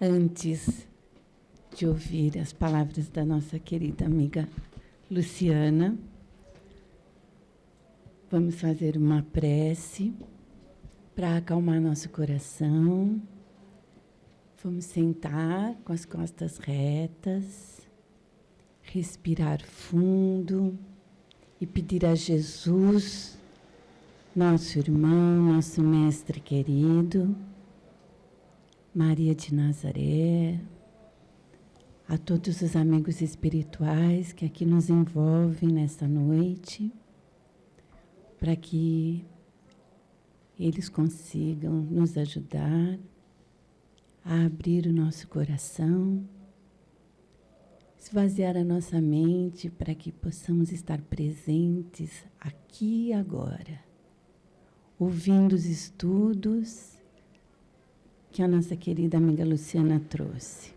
Antes de ouvir as palavras da nossa querida amiga Luciana, vamos fazer uma prece para acalmar nosso coração. Vamos sentar com as costas retas, respirar fundo e pedir a Jesus, nosso irmão, nosso mestre querido, Maria de Nazaré, a todos os amigos espirituais que aqui nos envolvem nesta noite, para que eles consigam nos ajudar a abrir o nosso coração, esvaziar a nossa mente para que possamos estar presentes aqui e agora, ouvindo os estudos que a nossa querida amiga Luciana trouxe.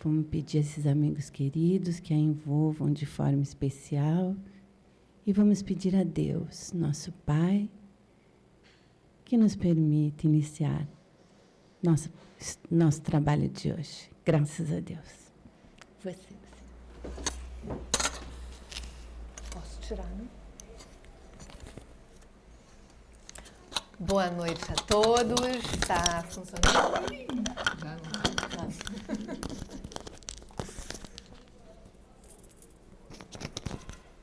Vamos pedir a esses amigos queridos que a envolvam de forma especial e vamos pedir a Deus, nosso Pai, que nos permita iniciar nosso trabalho de hoje. Graças a Deus. Você. Posso tirar, né? Boa noite a todos. Está funcionando? Já não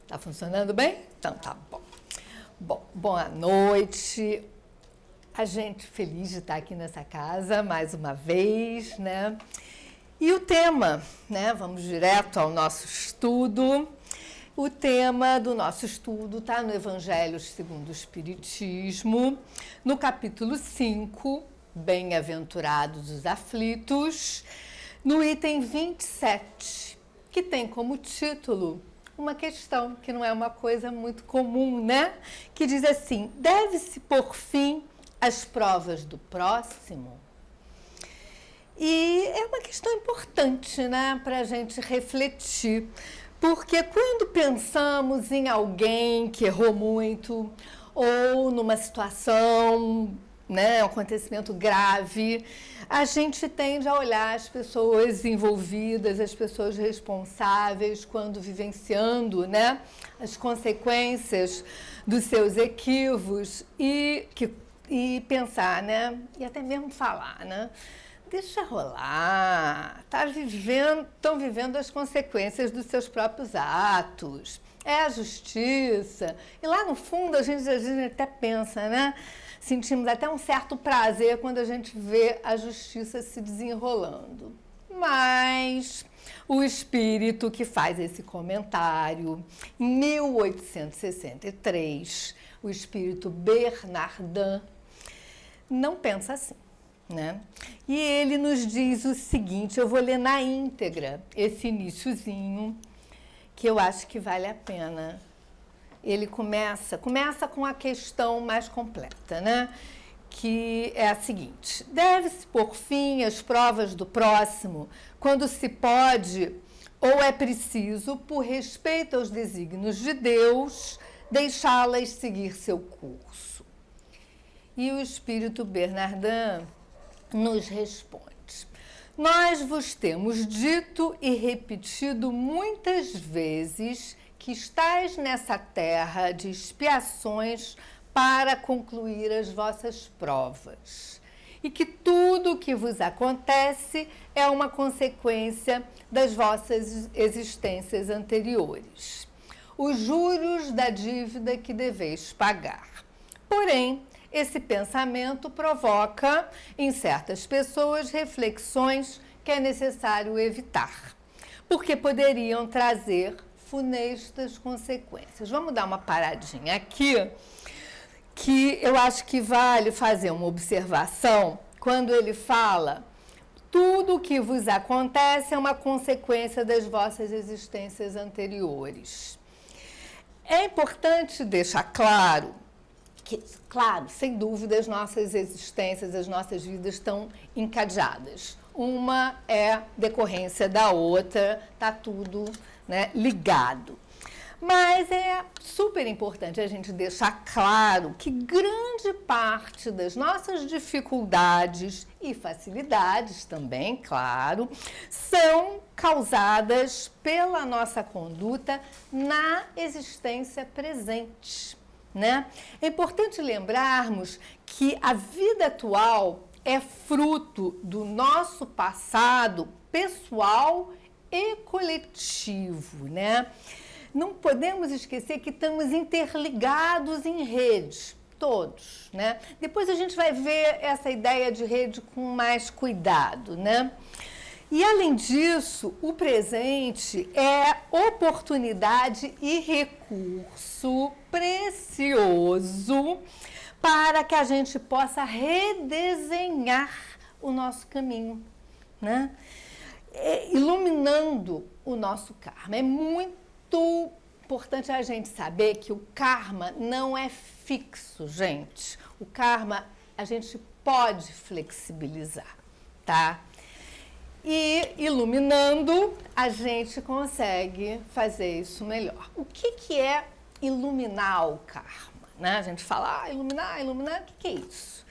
está funcionando bem? Então tá bom. Bom, boa noite. A gente feliz de estar aqui nessa casa mais uma vez, né? E o tema, né? Vamos direto ao nosso estudo. O tema do nosso estudo está no Evangelho segundo o Espiritismo, no capítulo 5, Bem-aventurados os aflitos, no item 27, que tem como título uma questão que não é uma coisa muito comum, né? Que diz assim: deve-se pôr fim às provas do próximo? E é uma questão importante, né? Para a gente refletir. Porque quando pensamos em alguém que errou muito, ou numa situação, né, um acontecimento grave, a gente tende a olhar as pessoas envolvidas, as pessoas responsáveis, quando vivenciando, né, as consequências dos seus equívocos e pensar, né, e até mesmo falar, né? Deixa rolar, estão vivendo as consequências dos seus próprios atos, é a justiça. E lá no fundo a gente até pensa, né? Sentimos até um certo prazer quando a gente vê a justiça se desenrolando. Mas o espírito que faz esse comentário, em 1863, o espírito Bernardin, não pensa assim. Né? E ele nos diz o seguinte, eu vou ler na íntegra esse iniciozinho, que eu acho que vale a pena. Ele começa com a questão mais completa, né? Que é a seguinte: deve-se pôr fim às provas do próximo quando se pode ou é preciso, por respeito aos desígnios de Deus, deixá-las seguir seu curso. E o espírito Bernardin nos responde: nós vos temos dito e repetido muitas vezes que estáis nessa terra de expiações para concluir as vossas provas, e que tudo o que vos acontece é uma consequência das vossas existências anteriores, os juros da dívida que deveis pagar. Porém, esse pensamento provoca, em certas pessoas, reflexões que é necessário evitar, porque poderiam trazer funestas consequências. Vamos dar uma paradinha aqui, que eu acho que vale fazer uma observação quando ele fala: tudo o que vos acontece é uma consequência das vossas existências anteriores. É importante deixar claro que, claro, sem dúvida, as nossas existências, as nossas vidas estão encadeadas. Uma é decorrência da outra, está tudo, né, ligado. Mas é super importante a gente deixar claro que grande parte das nossas dificuldades e facilidades também, claro, são causadas pela nossa conduta na existência presente, né? É importante lembrarmos que a vida atual é fruto do nosso passado pessoal e coletivo, né? Não podemos esquecer que estamos interligados em redes, todos, né? Depois a gente vai ver essa ideia de rede com mais cuidado, né? E, além disso, o presente é oportunidade e recurso precioso para que a gente possa redesenhar o nosso caminho, né? Iluminando o nosso karma. É muito importante a gente saber que o karma não é fixo, gente. O karma a gente pode flexibilizar, tá? E iluminando, a gente consegue fazer isso melhor. O que é iluminar o karma? Né? A gente fala, iluminar, o que é isso?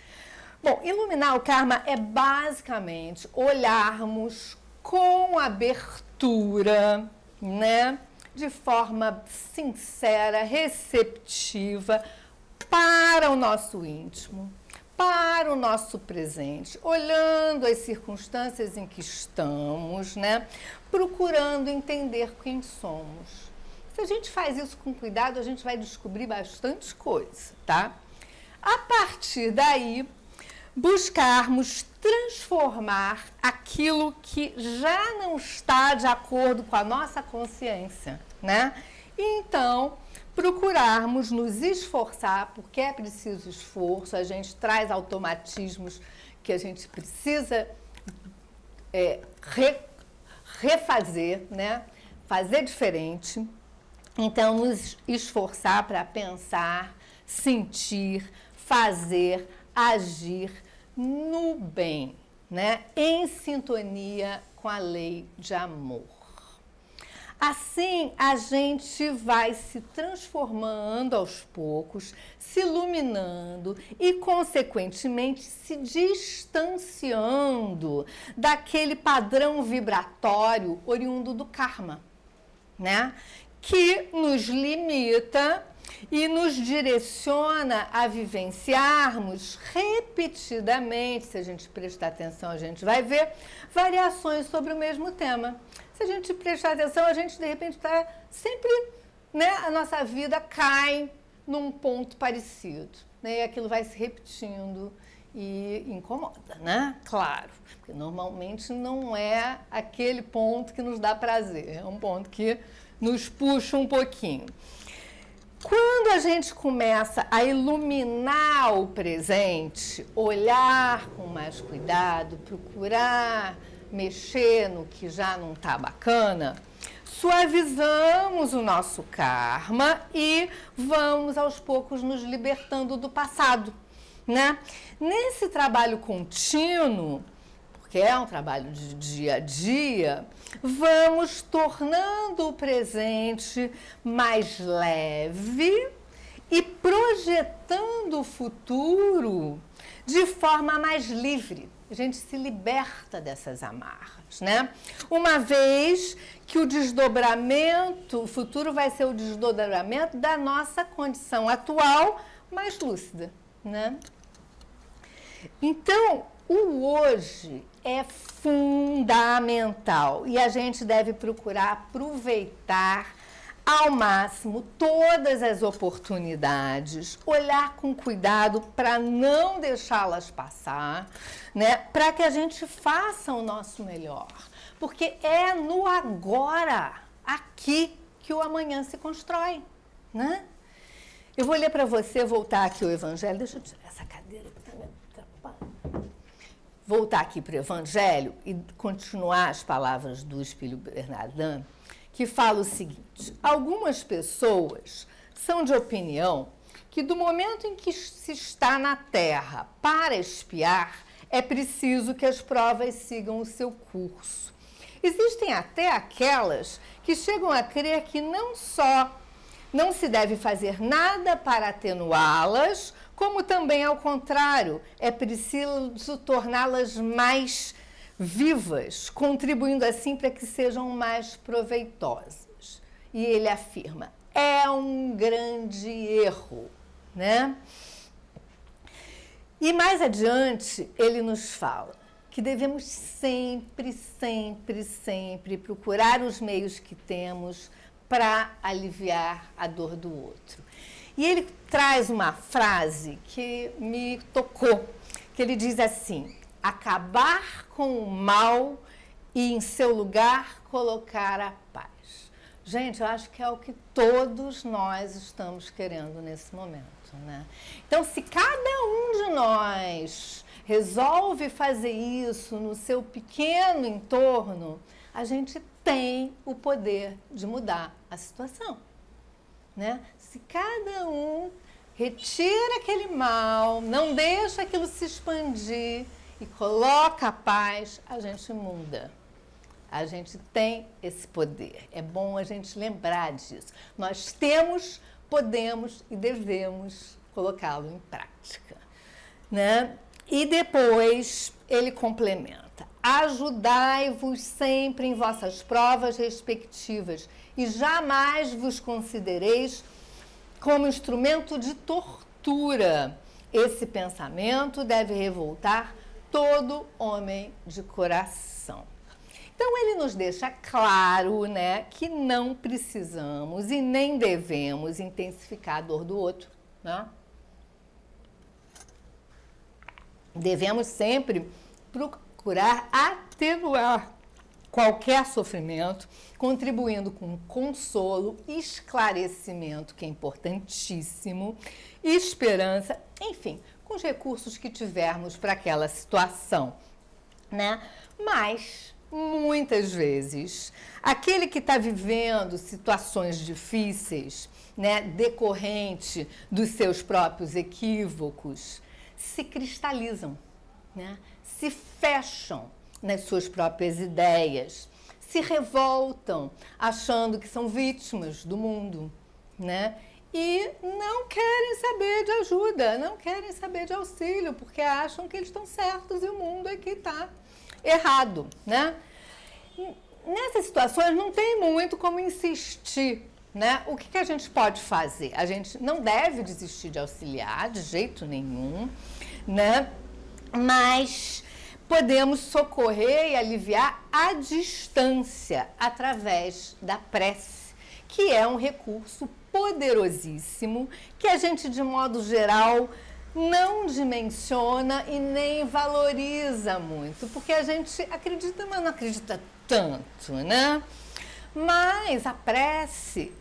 Bom, iluminar o karma é basicamente olharmos com abertura, né? De forma sincera, receptiva, para o nosso íntimo, para o nosso presente, olhando as circunstâncias em que estamos, né? Procurando entender quem somos. Se a gente faz isso com cuidado, a gente vai descobrir bastante coisa, tá? A partir daí, buscarmos transformar aquilo que já não está de acordo com a nossa consciência, né? E então, procurarmos nos esforçar, porque é preciso esforço, a gente traz automatismos que a gente precisa refazer, né? Fazer diferente. Então, nos esforçar para pensar, sentir, fazer, agir no bem, né? Em sintonia com a lei de amor. Assim, a gente vai se transformando aos poucos, se iluminando e, consequentemente, se distanciando daquele padrão vibratório oriundo do karma, né? Que nos limita e nos direciona a vivenciarmos repetidamente, se a gente prestar atenção, a gente vai ver, variações sobre o mesmo tema. Se a gente prestar atenção, a gente, de repente, está sempre, né, a nossa vida cai num ponto parecido, né, e aquilo vai se repetindo e incomoda, né? Claro, porque normalmente não é aquele ponto que nos dá prazer, é um ponto que nos puxa um pouquinho. Quando a gente começa a iluminar o presente, olhar com mais cuidado, procurar mexer no que já não está bacana, suavizamos o nosso karma e vamos aos poucos nos libertando do passado, né? Nesse trabalho contínuo, que é um trabalho de dia a dia, vamos tornando o presente mais leve e projetando o futuro de forma mais livre. A gente se liberta dessas amarras, né? Uma vez que o desdobramento, o futuro vai ser o desdobramento da nossa condição atual mais lúcida, né? Então, o hoje é fundamental e a gente deve procurar aproveitar ao máximo todas as oportunidades, olhar com cuidado para não deixá-las passar, né? Para que a gente faça o nosso melhor, porque é no agora, aqui, que o amanhã se constrói, né? Eu vou ler para você, voltar aqui o Evangelho, deixa eu tirar essa cadeira que está me atrapalhando. Voltar aqui para o Evangelho e continuar as palavras do Espírito Bernardin, que fala o seguinte: algumas pessoas são de opinião que do momento em que se está na Terra para expiar, é preciso que as provas sigam o seu curso. Existem até aquelas que chegam a crer que não só Não se deve fazer nada para atenuá-las, como também, ao contrário, é preciso torná-las mais vivas, contribuindo assim para que sejam mais proveitosas. E ele afirma, é um grande erro, né? E mais adiante, ele nos fala que devemos sempre, sempre, sempre procurar os meios que temos para aliviar a dor do outro. E ele traz uma frase que me tocou, que ele diz assim, acabar com o mal e em seu lugar colocar a paz. Gente, eu acho que é o que todos nós estamos querendo nesse momento, né? Então, se cada um de nós resolve fazer isso no seu pequeno entorno, a gente tem o poder de mudar a situação, né? Se cada um retira aquele mal, não deixa aquilo se expandir e coloca a paz, a gente muda. A gente tem esse poder. É bom a gente lembrar disso. Nós temos, podemos e devemos colocá-lo em prática, né? E depois ele complementa. Ajudai-vos sempre em vossas provas respectivas e jamais vos considereis como instrumento de tortura. Esse pensamento deve revoltar todo homem de coração. Então, ele nos deixa claro, né, que não precisamos e nem devemos intensificar a dor do outro, né? Devemos sempre procurar atenuar qualquer sofrimento, contribuindo com consolo, esclarecimento, que é importantíssimo, esperança, enfim, com os recursos que tivermos para aquela situação, né? Mas, muitas vezes, aquele que está vivendo situações difíceis, né, decorrente dos seus próprios equívocos, se cristalizam, né? Se fecham nas suas próprias ideias, se revoltam achando que são vítimas do mundo, né? E não querem saber de ajuda, não querem saber de auxílio, porque acham que eles estão certos e o mundo é que está errado, né? Nessas situações não tem muito como insistir, né? O que a gente pode fazer? A gente não deve desistir de auxiliar de jeito nenhum, né? Mas podemos socorrer e aliviar à distância através da prece, que é um recurso poderosíssimo que a gente, de modo geral, não dimensiona e nem valoriza muito, porque a gente acredita, mas não acredita tanto, né? Mas a prece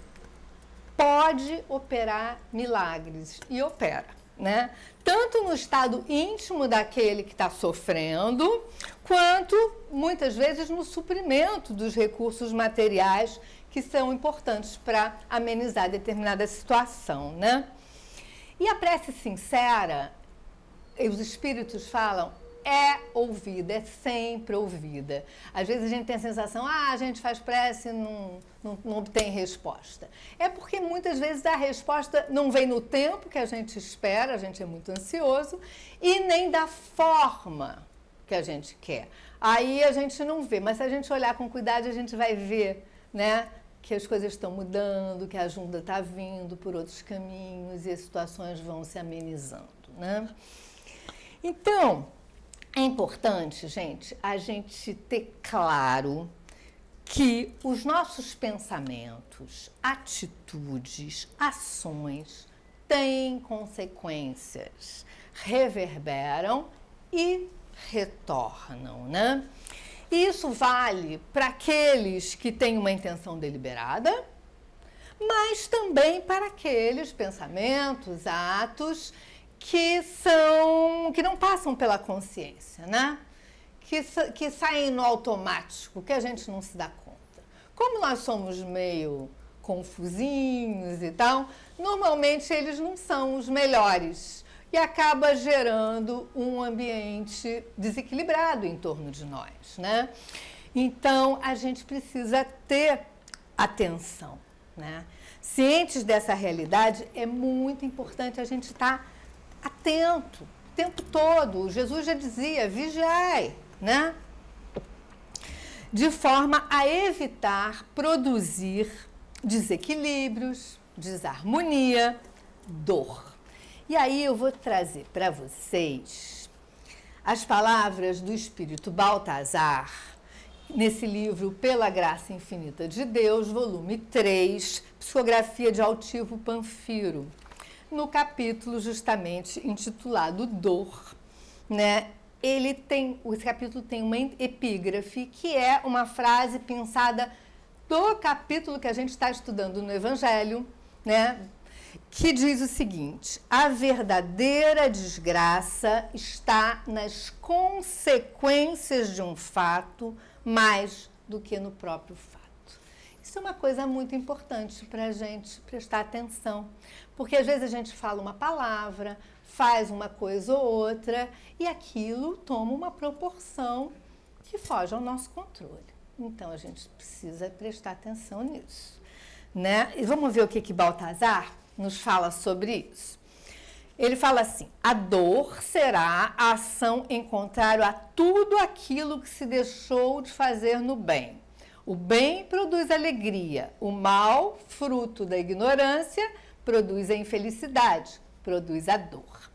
pode operar milagres e opera, né? Tanto no estado íntimo daquele que está sofrendo, quanto, muitas vezes, no suprimento dos recursos materiais que são importantes para amenizar determinada situação, né? E a prece sincera, os espíritos falam, é ouvida, é sempre ouvida. Às vezes a gente tem a sensação, a gente faz prece e não obtém resposta. É porque muitas vezes a resposta não vem no tempo que a gente espera, a gente é muito ansioso, e nem da forma que a gente quer. Aí a gente não vê, mas se a gente olhar com cuidado, a gente vai ver, né, que as coisas estão mudando, que a ajuda está vindo por outros caminhos e as situações vão se amenizando, né? Então, é importante, gente, a gente ter claro que os nossos pensamentos, atitudes, ações têm consequências, reverberam e retornam, né? E isso vale para aqueles que têm uma intenção deliberada, mas também para aqueles pensamentos, atos que não passam pela consciência, né? Que saem no automático, que a gente não se dá conta. Como nós somos meio confusinhos e tal, normalmente eles não são os melhores e acaba gerando um ambiente desequilibrado em torno de nós, né? Então, a gente precisa ter atenção, né? Cientes dessa realidade, é muito importante a gente estar atento o tempo todo. Jesus já dizia, vigiai, né? De forma a evitar produzir desequilíbrios, desarmonia, dor. E aí eu vou trazer para vocês as palavras do Espírito Baltazar, nesse livro Pela Graça Infinita de Deus, volume 3, Psicografia de Altivo Panfiro, no capítulo justamente intitulado Dor, né? Esse capítulo tem uma epígrafe, que é uma frase pensada do capítulo que a gente está estudando no Evangelho, né? Que diz o seguinte: a verdadeira desgraça está nas consequências de um fato mais do que no próprio fato. Isso é uma coisa muito importante para a gente prestar atenção, porque às vezes a gente fala uma palavra, faz uma coisa ou outra e aquilo toma uma proporção que foge ao nosso controle. Então a gente precisa prestar atenção nisso, né? E vamos ver o que Baltazar nos fala sobre isso. Ele fala assim: a dor será a ação em contrário a tudo aquilo que se deixou de fazer no bem. O bem produz alegria, o mal, fruto da ignorância, produz a infelicidade, produz a dor.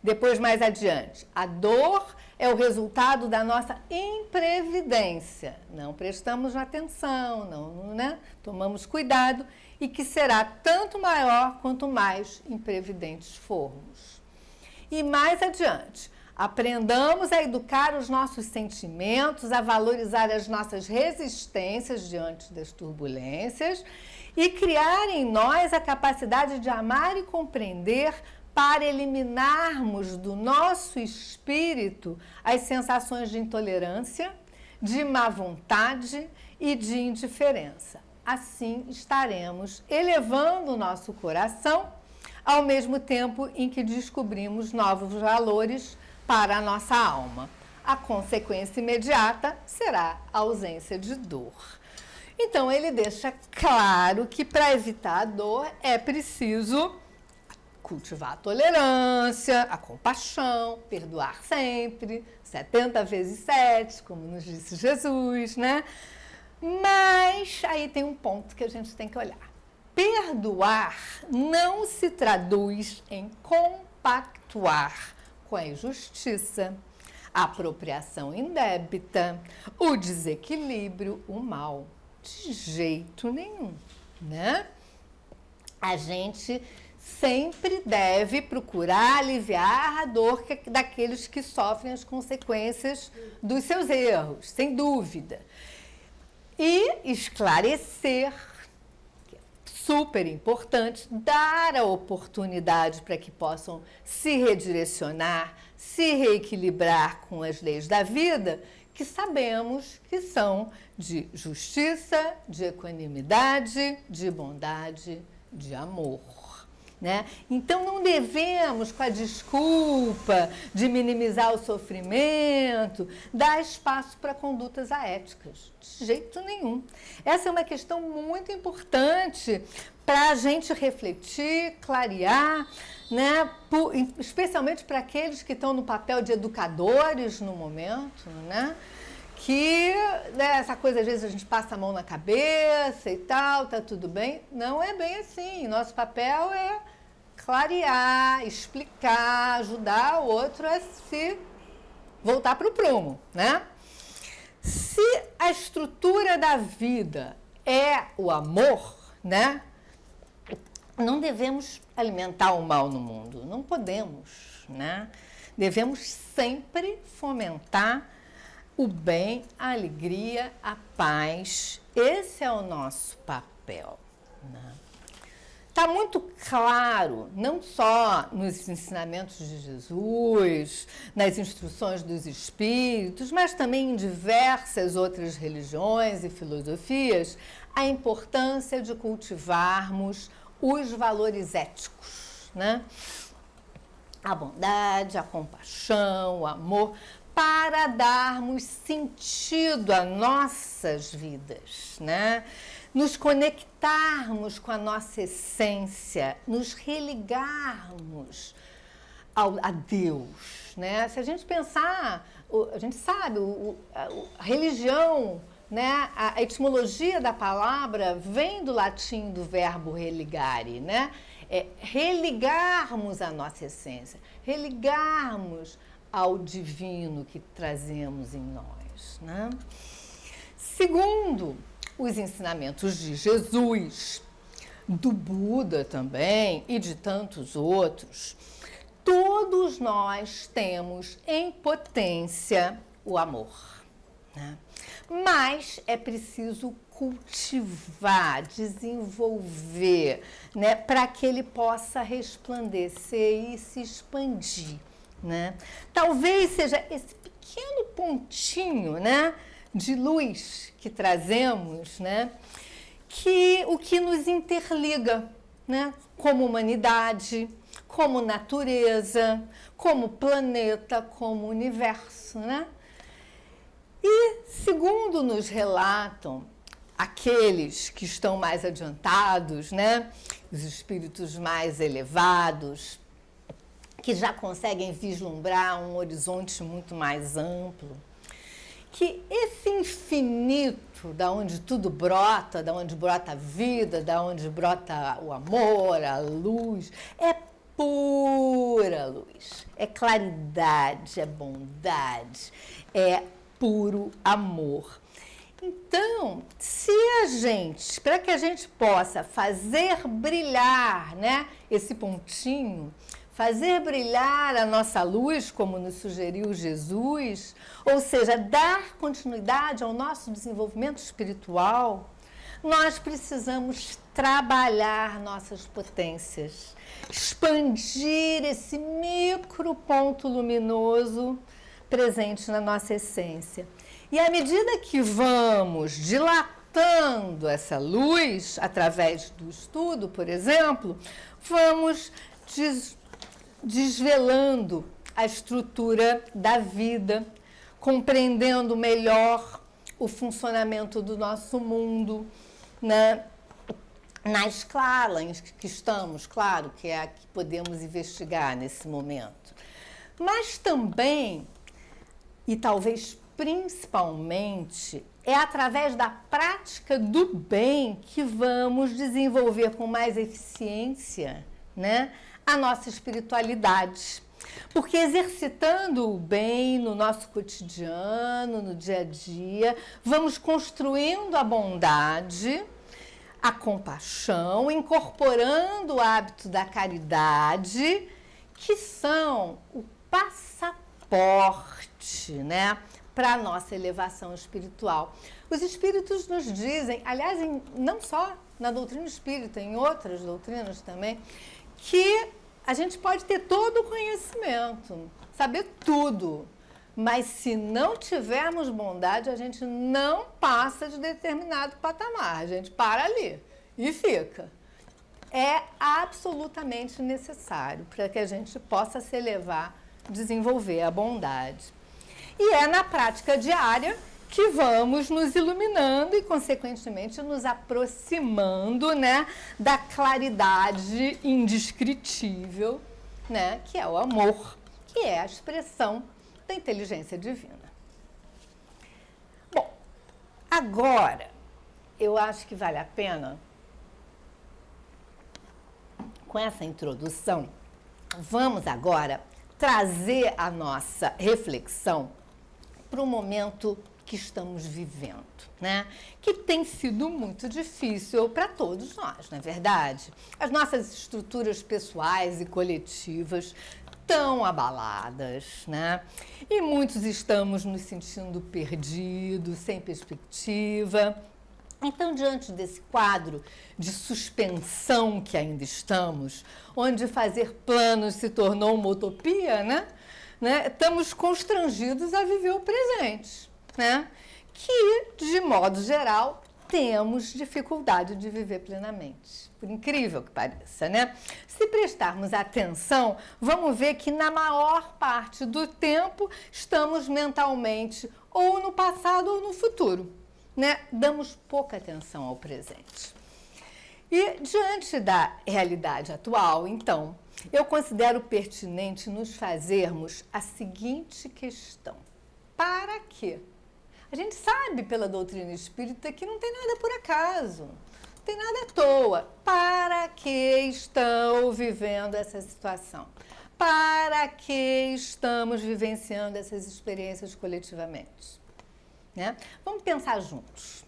Depois, mais adiante, a dor é o resultado da nossa imprevidência. Não prestamos atenção, não, né? Tomamos cuidado, e que será tanto maior quanto mais imprevidentes formos. E mais adiante, aprendamos a educar os nossos sentimentos, a valorizar as nossas resistências diante das turbulências e criar em nós a capacidade de amar e compreender para eliminarmos do nosso espírito as sensações de intolerância, de má vontade e de indiferença. Assim estaremos elevando o nosso coração ao mesmo tempo em que descobrimos novos valores para a nossa alma. A consequência imediata será a ausência de dor. Então, ele deixa claro que para evitar a dor é preciso cultivar a tolerância, a compaixão, perdoar sempre, 70 vezes 7, como nos disse Jesus, né? Mas aí tem um ponto que a gente tem que olhar. Perdoar não se traduz em compactuar com a injustiça, a apropriação indébita, o desequilíbrio, o mal. De jeito nenhum, né? A gente sempre deve procurar aliviar a dor daqueles que sofrem as consequências dos seus erros, sem dúvida. E esclarecer, que é super importante, dar a oportunidade para que possam se redirecionar, se reequilibrar com as leis da vida, que sabemos que são de justiça, de equanimidade, de bondade, de amor. Né? Então, não devemos, com a desculpa de minimizar o sofrimento, dar espaço para condutas aéticas. De jeito nenhum. Essa é uma questão muito importante para a gente refletir, clarear, né? Especialmente para aqueles que estão no papel de educadores no momento, né? Que, né, essa coisa, às vezes, a gente passa a mão na cabeça e tal, tá tudo bem. Não é bem assim. Nosso papel é clarear, explicar, ajudar o outro a se voltar para o prumo, né? Se a estrutura da vida é o amor, né? Não devemos alimentar o mal no mundo. Não podemos, né? Devemos sempre fomentar o bem, a alegria, a paz. Esse é o nosso papel, né? Está muito claro, não só nos ensinamentos de Jesus, nas instruções dos espíritos, mas também em diversas outras religiões e filosofias, a importância de cultivarmos os valores éticos, né? A bondade, a compaixão, o amor, para darmos sentido às nossas vidas, né? nos conectarmos com a nossa essência, nos religarmos a Deus, né? Se a gente pensar, a gente sabe, a religião, né? A etimologia da palavra vem do latim do verbo religare, né? Religarmos a nossa essência, religarmos ao divino que trazemos em nós, né? Segundo os ensinamentos de Jesus, do Buda também e de tantos outros, todos nós temos em potência o amor, né? Mas é preciso cultivar, desenvolver, né, para que ele possa resplandecer e se expandir, né? Talvez seja esse pequeno pontinho, né, de luz que trazemos, né, o que nos interliga, né, como humanidade, como natureza, como planeta, como universo, né? E, segundo nos relatam aqueles que estão mais adiantados, né, os espíritos mais elevados, que já conseguem vislumbrar um horizonte muito mais amplo, que esse infinito, da onde tudo brota, da onde brota a vida, da onde brota o amor, a luz, é pura luz, é claridade, é bondade, é puro amor. Então, se a gente, para que a gente possa fazer brilhar, né, esse pontinho, fazer brilhar a nossa luz, como nos sugeriu Jesus, ou seja, dar continuidade ao nosso desenvolvimento espiritual, nós precisamos trabalhar nossas potências, expandir esse microponto luminoso presente na nossa essência. E à medida que vamos dilatando essa luz, através do estudo, por exemplo, vamos desvelando a estrutura da vida, compreendendo melhor o funcionamento do nosso mundo, né? Na escala em que estamos, claro, que é a que podemos investigar nesse momento. Mas também, e talvez principalmente, é através da prática do bem que vamos desenvolver com mais eficiência, né, a nossa espiritualidade. Porque exercitando o bem no nosso cotidiano, no dia a dia, vamos construindo a bondade, a compaixão, incorporando o hábito da caridade, que são o passaporte, né, para a nossa elevação espiritual. Os espíritos nos dizem, aliás, não só na doutrina espírita, em outras doutrinas também, que a gente pode ter todo o conhecimento, saber tudo, mas se não tivermos bondade, a gente não passa de determinado patamar, a gente para ali e fica. É absolutamente necessário para que a gente possa se elevar, desenvolver a bondade. E é na prática diária que vamos nos iluminando e, consequentemente, nos aproximando, né, da claridade indescritível, né, que é o amor, que é a expressão da inteligência divina. Bom, agora, eu acho que vale a pena, com essa introdução, vamos agora trazer a nossa reflexão para o momento que estamos vivendo, né? Que tem sido muito difícil para todos nós, não é verdade? As nossas estruturas pessoais e coletivas estão abaladas, né? E muitos estamos nos sentindo perdidos, sem perspectiva. Então, diante desse quadro de suspensão que ainda estamos, onde fazer planos se tornou uma utopia, né? Estamos constrangidos a viver o presente, né? Que, de modo geral, temos dificuldade de viver plenamente. Por incrível que pareça, né? Se prestarmos atenção, vamos ver que na maior parte do tempo estamos mentalmente ou no passado ou no futuro, né, damos pouca atenção ao presente. E diante da realidade atual, então, eu considero pertinente nos fazermos a seguinte questão: para quê? A gente sabe pela doutrina espírita que não tem nada por acaso, não tem nada à toa. Para que estão vivendo essa situação? Para que estamos vivenciando essas experiências coletivamente? Né? Vamos pensar juntos.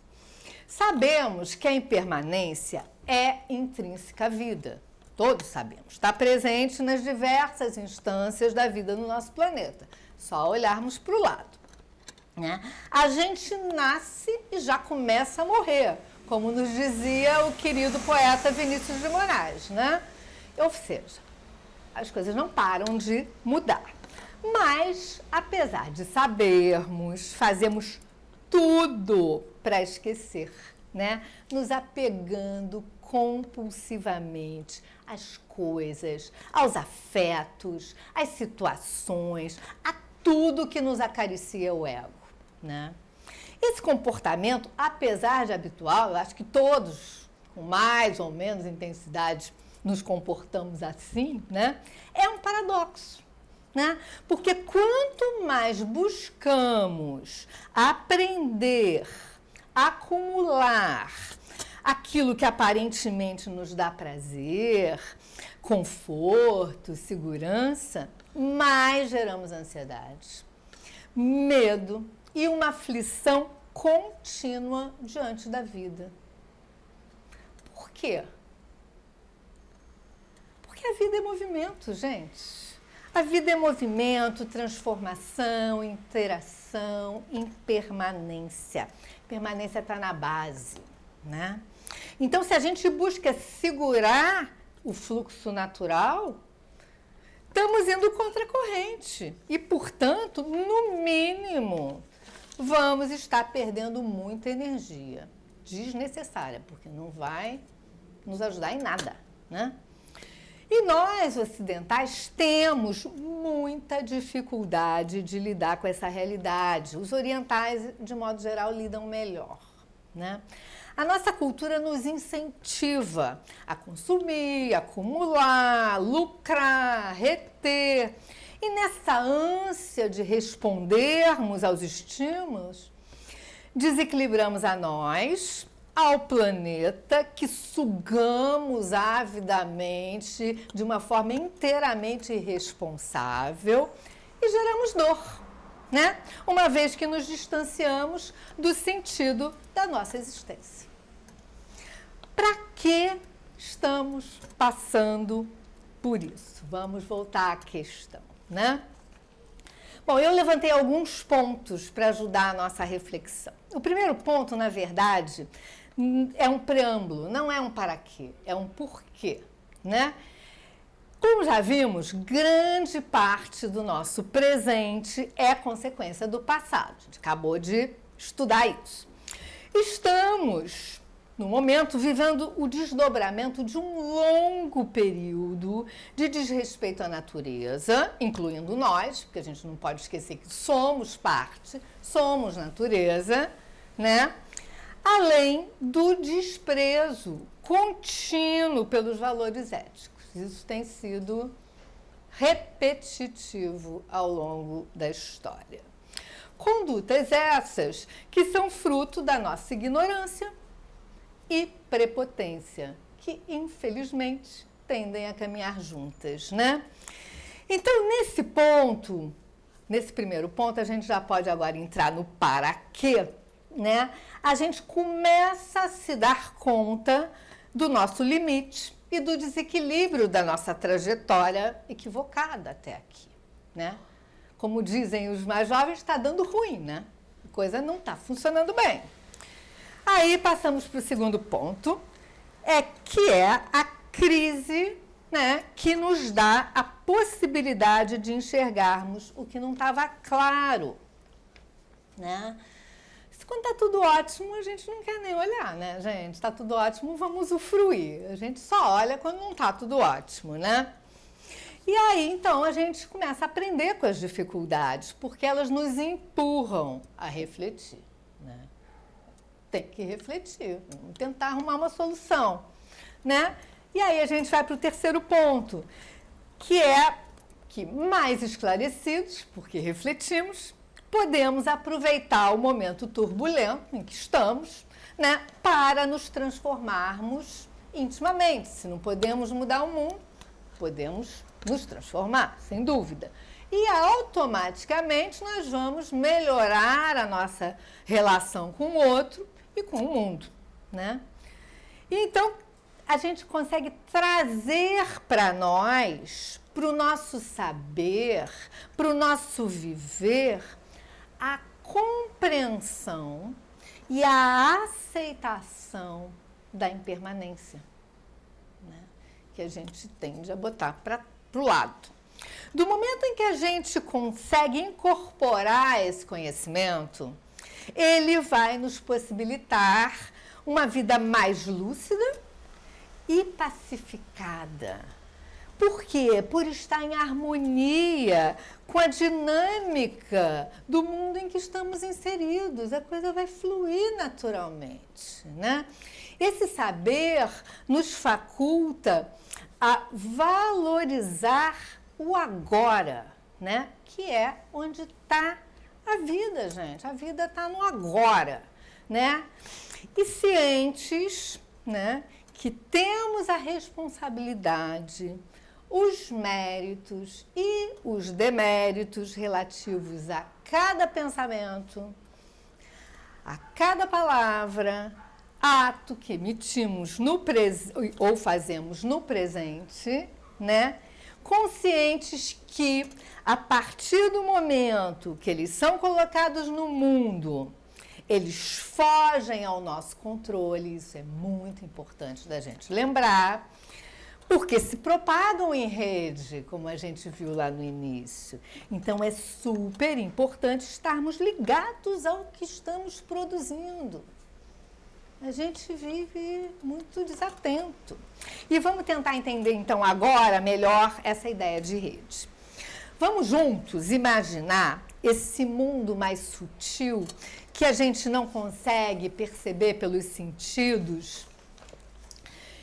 Sabemos que a impermanência é intrínseca à vida. Todos sabemos. Está presente nas diversas instâncias da vida no nosso planeta. Só olharmos para o lado. Né? A gente nasce e já começa a morrer, como nos dizia o querido poeta Vinícius de Moraes. Né? Ou seja, as coisas não param de mudar. Mas, apesar de sabermos, fazemos tudo para esquecer, né? Nos apegando compulsivamente às coisas, aos afetos, às situações, a tudo que nos acaricia o ego, né? Esse comportamento, apesar de habitual, eu acho que todos, com mais ou menos intensidade, nos comportamos assim, né? É um paradoxo. Né? Porque quanto mais buscamos aprender, acumular aquilo que aparentemente nos dá prazer, conforto, segurança, mais geramos ansiedade, medo e uma aflição contínua diante da vida. Por quê? Porque a vida é movimento, gente. A vida é movimento, transformação, interação, impermanência. Permanência está na base, né? Então, se a gente busca segurar o fluxo natural, estamos indo contra a corrente. E, portanto, no mínimo, vamos estar perdendo muita energia desnecessária, porque não vai nos ajudar em nada, né? E nós, ocidentais, temos muita dificuldade de lidar com essa realidade. Os orientais, de modo geral, lidam melhor, né? A nossa cultura nos incentiva a consumir, acumular, lucrar, reter. E nessa ânsia de respondermos aos estímulos, desequilibramos a nós, ao planeta, que sugamos avidamente de uma forma inteiramente irresponsável e geramos dor, né? Uma vez que nos distanciamos do sentido da nossa existência. Para que estamos passando por isso? Vamos voltar à questão, né? Bom, eu levantei alguns pontos para ajudar a nossa reflexão. O primeiro ponto, na verdade, é um preâmbulo, não é um para quê, é um porquê, né? Como já vimos, grande parte do nosso presente é consequência do passado. A gente acabou de estudar isso. Estamos, no momento, vivendo o desdobramento de um longo período de desrespeito à natureza, incluindo nós, porque a gente não pode esquecer que somos parte, somos natureza, né? Além do desprezo contínuo pelos valores éticos. Isso tem sido repetitivo ao longo da história. Condutas essas que são fruto da nossa ignorância e prepotência, que infelizmente tendem a caminhar juntas, né? Então, nesse primeiro ponto, a gente já pode agora entrar no para quê, né? A gente começa a se dar conta do nosso limite e do desequilíbrio da nossa trajetória equivocada até aqui, né? Como dizem os mais jovens, está dando ruim, né? A coisa não está funcionando bem. Aí passamos para o segundo ponto, que é a crise, né, que nos dá a possibilidade de enxergarmos o que não estava claro, né? Quando está tudo ótimo, a gente não quer nem olhar, né, gente? Está tudo ótimo, vamos usufruir. A gente só olha quando não está tudo ótimo, né? E aí, então, a gente começa a aprender com as dificuldades, porque elas nos empurram a refletir, né? tem que refletir, vamos tentar arrumar uma solução, né? E aí a gente vai para o terceiro ponto, que é que, mais esclarecidos, porque refletimos, podemos aproveitar o momento turbulento em que estamos, né, para nos transformarmos intimamente. Se não podemos mudar o mundo, podemos nos transformar, sem dúvida. E automaticamente nós vamos melhorar a nossa relação com o outro e com o mundo, né? E então, a gente consegue trazer para nós, para o nosso saber, para o nosso viver, a compreensão e a aceitação da impermanência, né? Que a gente tende a botar para o lado. Do momento em que a gente consegue incorporar esse conhecimento, ele vai nos possibilitar uma vida mais lúcida e pacificada. Por quê? Por estar em harmonia com a dinâmica do mundo em que estamos inseridos. A coisa vai fluir naturalmente, né? Esse saber nos faculta a valorizar o agora, né? Que é onde está a vida, gente. A vida está no agora, né? E cientes, né, que temos a responsabilidade, os méritos e os deméritos relativos a cada pensamento, a cada palavra, ato que emitimos no ou fazemos no presente, né? Conscientes que, a partir do momento que eles são colocados no mundo, eles fogem ao nosso controle. Isso é muito importante da gente lembrar, porque se propagam em rede, como a gente viu lá no início. Então, é super importante estarmos ligados ao que estamos produzindo. A gente vive muito desatento. E vamos tentar entender, então, agora melhor essa ideia de rede. Vamos juntos imaginar esse mundo mais sutil que a gente não consegue perceber pelos sentidos,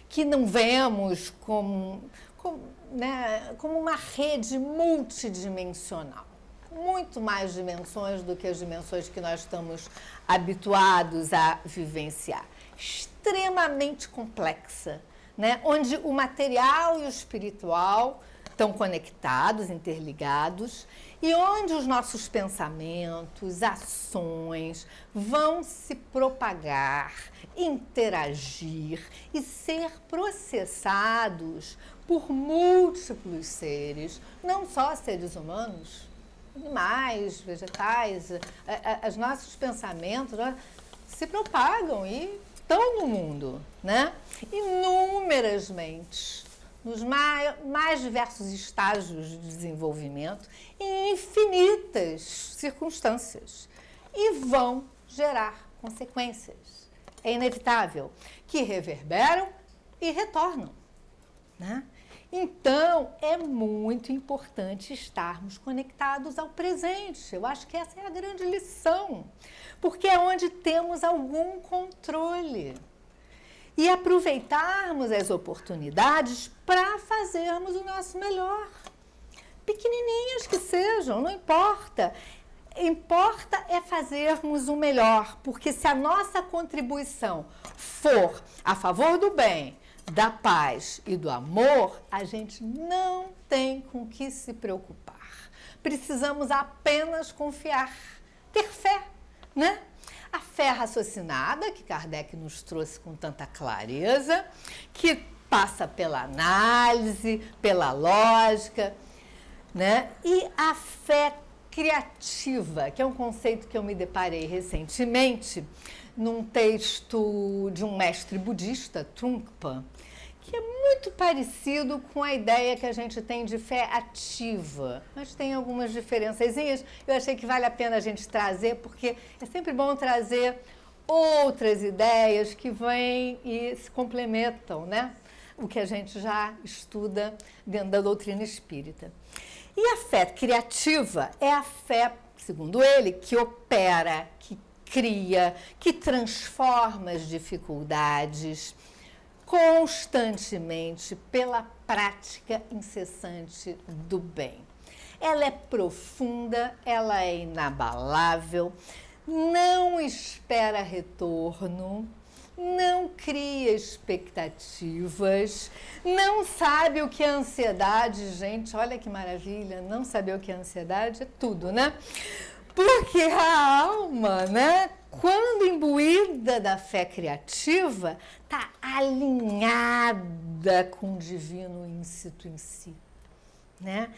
que não vemos como uma rede multidimensional, muito mais dimensões do que as dimensões que nós estamos habituados a vivenciar. Extremamente complexa, né? Onde o material e o espiritual estão conectados, interligados, e onde os nossos pensamentos, ações vão se propagar, interagir e ser processados por múltiplos seres, não só seres humanos, animais, vegetais. Os nossos pensamentos se propagam e estão no mundo, né? Inúmeras mentes, nos mais diversos estágios de desenvolvimento, em infinitas circunstâncias, e vão gerar consequências. É inevitável, que reverberam e retornam, né? Então, é muito importante estarmos conectados ao presente. Eu acho que essa é a grande lição, porque é onde temos algum controle. E aproveitarmos as oportunidades para fazermos o nosso melhor. Pequenininhas que sejam, não importa. Importa é fazermos o melhor, porque se a nossa contribuição for a favor do bem, da paz e do amor, a gente não tem com que se preocupar. Precisamos apenas confiar, ter fé, né? A fé raciocinada, que Kardec nos trouxe com tanta clareza, que passa pela análise, pela lógica, né? E a fé criativa, que é um conceito que eu me deparei recentemente num texto de um mestre budista, Trungpa, que é muito parecido com a ideia que a gente tem de fé ativa, mas tem algumas diferençazinhas. Eu achei que vale a pena a gente trazer, porque é sempre bom trazer outras ideias que vêm e se complementam, né? O que a gente já estuda dentro da doutrina espírita. E a fé criativa é a fé, segundo ele, que opera, que cria, que transforma as dificuldades constantemente pela prática incessante do bem. Ela é profunda, ela é inabalável, não espera retorno, não cria expectativas, não sabe o que é ansiedade, gente, olha que maravilha, não saber o que é ansiedade é tudo, né? Porque a alma, né, quando imbuída da fé criativa, está alinhada com o divino íncito em si, né?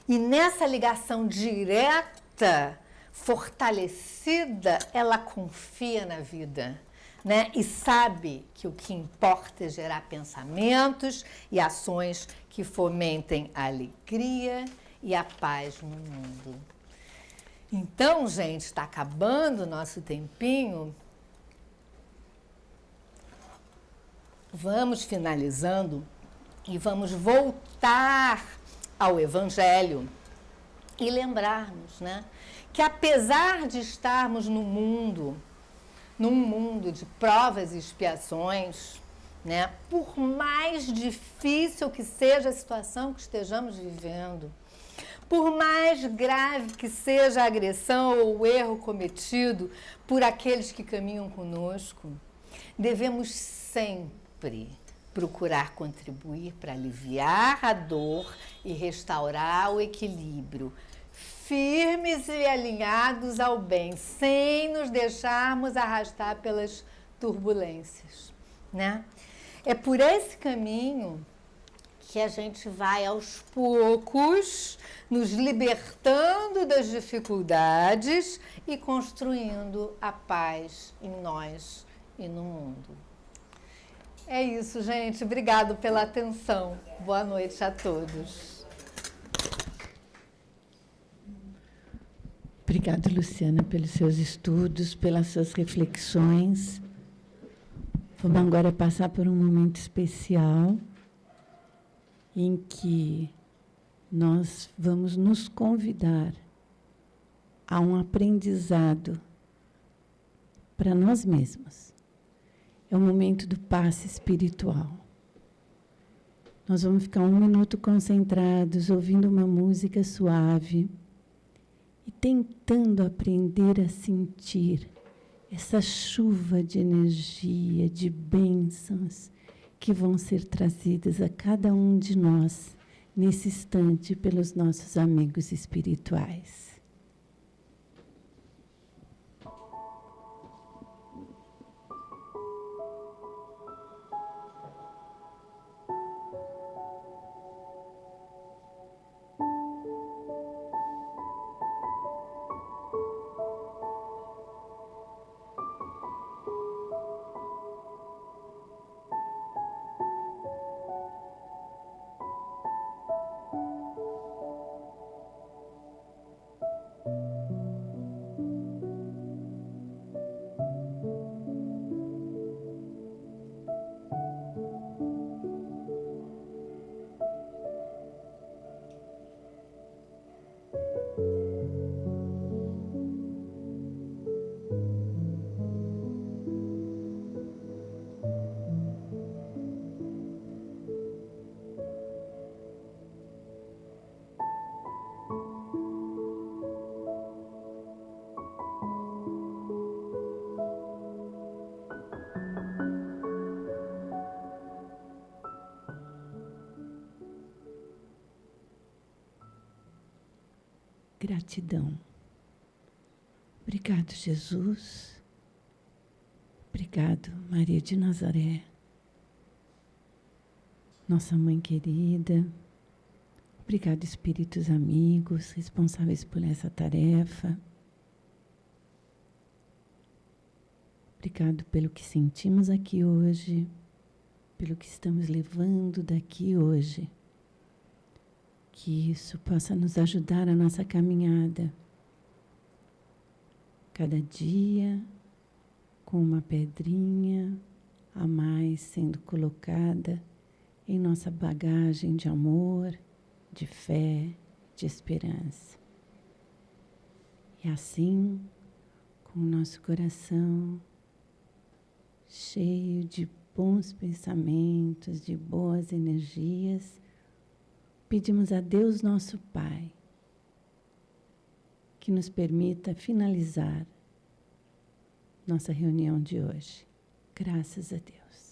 E nessa ligação direta, fortalecida, ela confia na vida, né? E sabe que o que importa é gerar pensamentos e ações que fomentem a alegria e a paz no mundo. Então, gente, está acabando o nosso tempinho. Vamos finalizando e vamos voltar ao Evangelho e lembrarmos, né, que apesar de estarmos num mundo de provas e expiações, né, por mais difícil que seja a situação que estejamos vivendo, por mais grave que seja a agressão ou o erro cometido por aqueles que caminham conosco, devemos sempre procurar contribuir para aliviar a dor e restaurar o equilíbrio, firmes e alinhados ao bem, sem nos deixarmos arrastar pelas turbulências, né? É por esse caminho que a gente vai aos poucos nos libertando das dificuldades e construindo a paz em nós e no mundo. É isso, gente. Obrigado pela atenção. Boa noite a todos. Obrigada, Luciana, pelos seus estudos, pelas suas reflexões. Vamos agora passar por um momento especial em que nós vamos nos convidar a um aprendizado para nós mesmos. É o momento do passe espiritual. Nós vamos ficar 1 minuto concentrados, ouvindo uma música suave e tentando aprender a sentir essa chuva de energia, de bênçãos que vão ser trazidas a cada um de nós nesse instante pelos nossos amigos espirituais. Gratidão. Obrigado, Jesus. Obrigado, Maria de Nazaré, nossa mãe querida. Obrigado, espíritos amigos, responsáveis por essa tarefa. Obrigado pelo que sentimos aqui hoje, pelo que estamos levando daqui hoje. Que isso possa nos ajudar na nossa caminhada. Cada dia, com uma pedrinha a mais sendo colocada em nossa bagagem de amor, de fé, de esperança. E assim, com o nosso coração cheio de bons pensamentos, de boas energias, pedimos a Deus nosso Pai que nos permita finalizar nossa reunião de hoje. Graças a Deus.